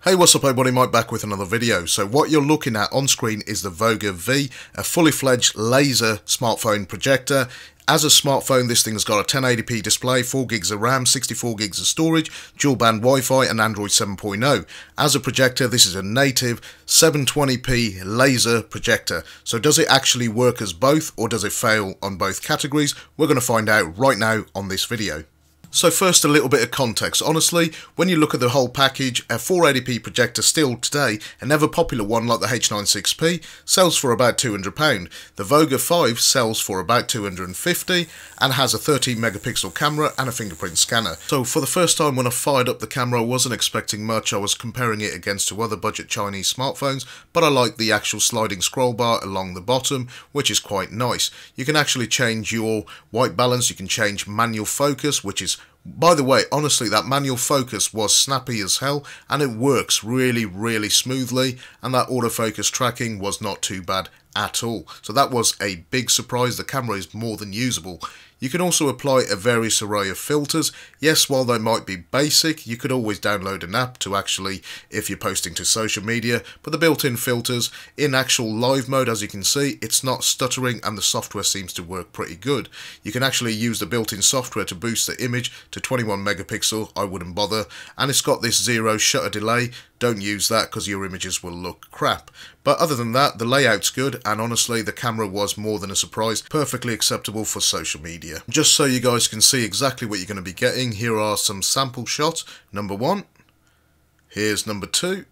Hey, what's up everybody, Mike back with another video. So what you're looking at on screen is the Voga V, a fully fledged laser smartphone projector. As a smartphone, this thing's got a 1080p display, 4 gigs of RAM, 64 gigs of storage, dual band Wi-Fi and Android 7.0. As a projector, this is a native 720p laser projector. So does it actually work as both, or does it fail on both categories? We're going to find out right now on this video. So first, a little bit of context. Honestly, when you look at the whole package, a 480p projector still today, an ever popular one like the H96P, sells for about £200. The Voga 5 sells for about £250 and has a 13 megapixel camera and a fingerprint scanner. So for the first time when I fired up the camera, I wasn't expecting much. I was comparing it against two other budget Chinese smartphones, but I like the actual sliding scroll bar along the bottom, which is quite nice. You can actually change your white balance, you can change manual focus, which is, by the way, honestly, that manual focus was snappy as hell and it works really smoothly, and that autofocus tracking was not too bad at all. So that was a big surprise. The camera is more than usable. You can also apply a various array of filters. Yes, while they might be basic, you could always download an app to actually, if you're posting to social media, but the built-in filters in actual live mode, as you can see, it's not stuttering and the software seems to work pretty good. You can actually use the built-in software to boost the image to 21 megapixel, I wouldn't bother, and it's got this zero shutter delay. Don't use that because your images will look crap. But other than that, the layout's good, and honestly the camera was more than a surprise, perfectly acceptable for social media. Just so you guys can see exactly what you're going to be getting, here are some sample shots. Number 1, here's number 2,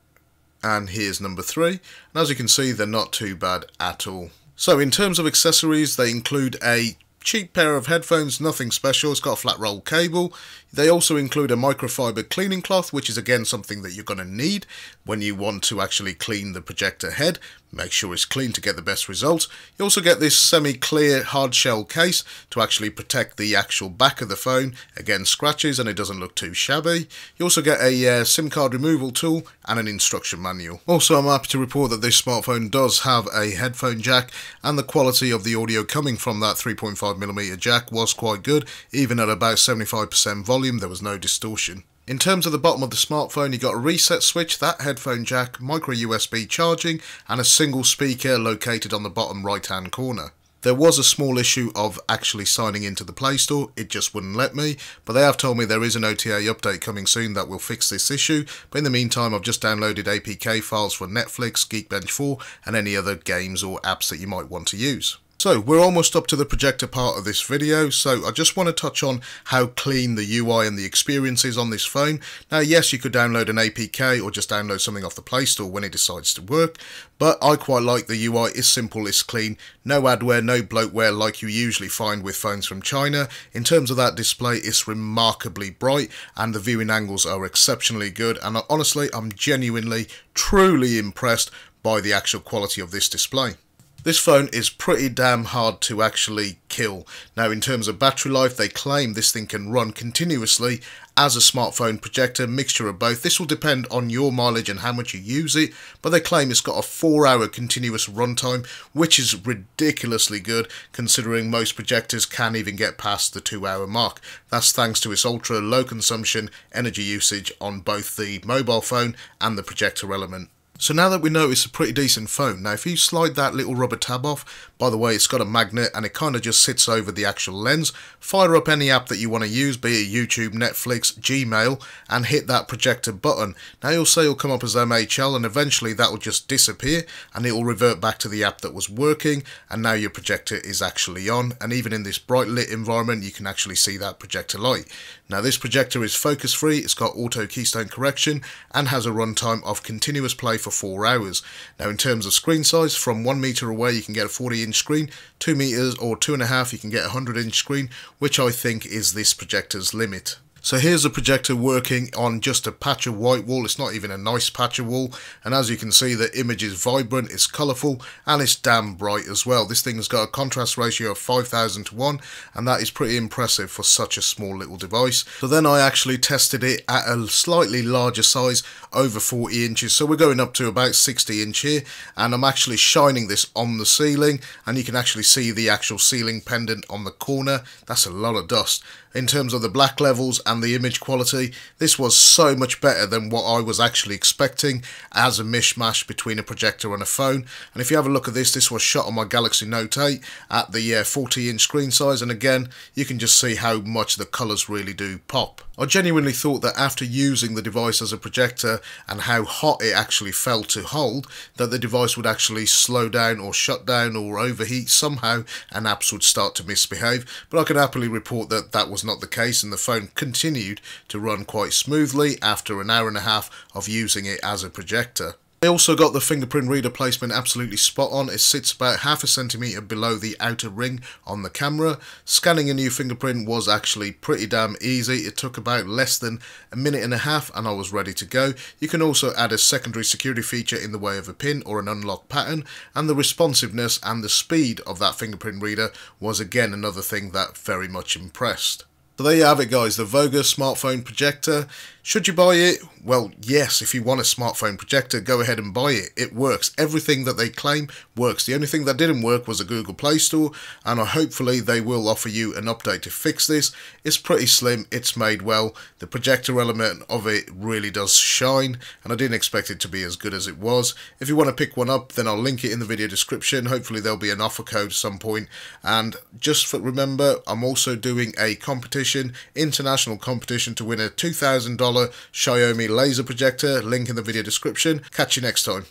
and here's number 3, and as you can see they're not too bad at all. So in terms of accessories, they include a cheap pair of headphones, nothing special. It's got a flat roll cable. They also include a microfiber cleaning cloth, which is again something that you're going to need when you want to actually clean the projector head. Make sure it's clean to get the best results. You also get this semi-clear hard shell case to actually protect the actual back of the phone against scratches, and it doesn't look too shabby. You also get a SIM card removal tool and an instruction manual. Also, I'm happy to report that this smartphone does have a headphone jack, and the quality of the audio coming from that 3.5mm jack was quite good. Even at about 75% volume, there was no distortion. In terms of the bottom of the smartphone, you got a reset switch, that headphone jack, micro USB charging, and a single speaker located on the bottom right hand corner. There was a small issue of actually signing into the Play Store, it just wouldn't let me, but they have told me there is an OTA update coming soon that will fix this issue. But in the meantime, I've just downloaded APK files for Netflix, Geekbench 4, and any other games or apps that you might want to use. So we're almost up to the projector part of this video, so I just want to touch on how clean the UI and the experience is on this phone. Now yes, you could download an APK or just download something off the Play Store when it decides to work, but I quite like the UI. It's simple, it's clean, no adware, no bloatware like you usually find with phones from China. In terms of that display, it's remarkably bright and the viewing angles are exceptionally good, and honestly I'm genuinely, truly impressed by the actual quality of this display. This phone is pretty damn hard to actually kill. Now in terms of battery life, they claim this thing can run continuously as a smartphone projector, mixture of both. This will depend on your mileage and how much you use it, but they claim it's got a 4-hour continuous runtime, which is ridiculously good considering most projectors can't even get past the 2-hour mark. That's thanks to its ultra low consumption energy usage on both the mobile phone and the projector element. So now that we know it's a pretty decent phone, now if you slide that little rubber tab off, by the way it's got a magnet and it kind of just sits over the actual lens, fire up any app that you want to use, be it YouTube, Netflix, Gmail, and hit that projector button. Now you'll say it'll come up as MHL and eventually that will just disappear and it will revert back to the app that was working, and now your projector is actually on, and even in this bright lit environment you can actually see that projector light. Now this projector is focus free, it's got auto keystone correction and has a runtime of continuous play for 4 hours. Now in terms of screen size, from 1 meter away you can get a 40-inch screen, 2 meters or 2.5 you can get a 100-inch screen, which I think is this projector's limit. So here's the projector working on just a patch of white wall. It's not even a nice patch of wall, and as you can see the image is vibrant, it's colourful, and it's damn bright as well. This thing's got a contrast ratio of 5,000 to 1, and that is pretty impressive for such a small little device. So then I actually tested it at a slightly larger size, over 40 inches, so we're going up to about 60 inch here, and I'm actually shining this on the ceiling, and you can actually see the actual ceiling pendant on the corner. That's a lot of dust. In terms of the black levels and and the image quality, this was so much better than what I was actually expecting as a mishmash between a projector and a phone. And if you have a look at this was shot on my Galaxy Note 8 at the 40-inch screen size, and again you can just see how much the colours really do pop. I genuinely thought that after using the device as a projector and how hot it actually felt to hold, that the device would actually slow down or shut down or overheat somehow and apps would start to misbehave, but I can happily report that that was not the case and the phone continued to run quite smoothly after an hour and a half of using it as a projector. I also got the fingerprint reader placement absolutely spot on. It sits about half a centimetre below the outer ring on the camera. Scanning a new fingerprint was actually pretty damn easy. It took about less than a minute and a half and I was ready to go. You can also add a secondary security feature in the way of a pin or an unlock pattern, and the responsiveness and the speed of that fingerprint reader was again another thing that very much impressed. So there you have it guys, the Voga smartphone projector. Should you buy it? Well, yes, if you want a smartphone projector, go ahead and buy it. It works. Everything that they claim works. The only thing that didn't work was a Google Play Store, and hopefully they will offer you an update to fix this. It's pretty slim, it's made well. The projector element of it really does shine, and I didn't expect it to be as good as it was. If you want to pick one up, then I'll link it in the video description. Hopefully there'll be an offer code at some point. And just remember, I'm also doing a competition, international competition, to win a $2,000 Xiaomi laser projector. Link in the video description. Catch you next time.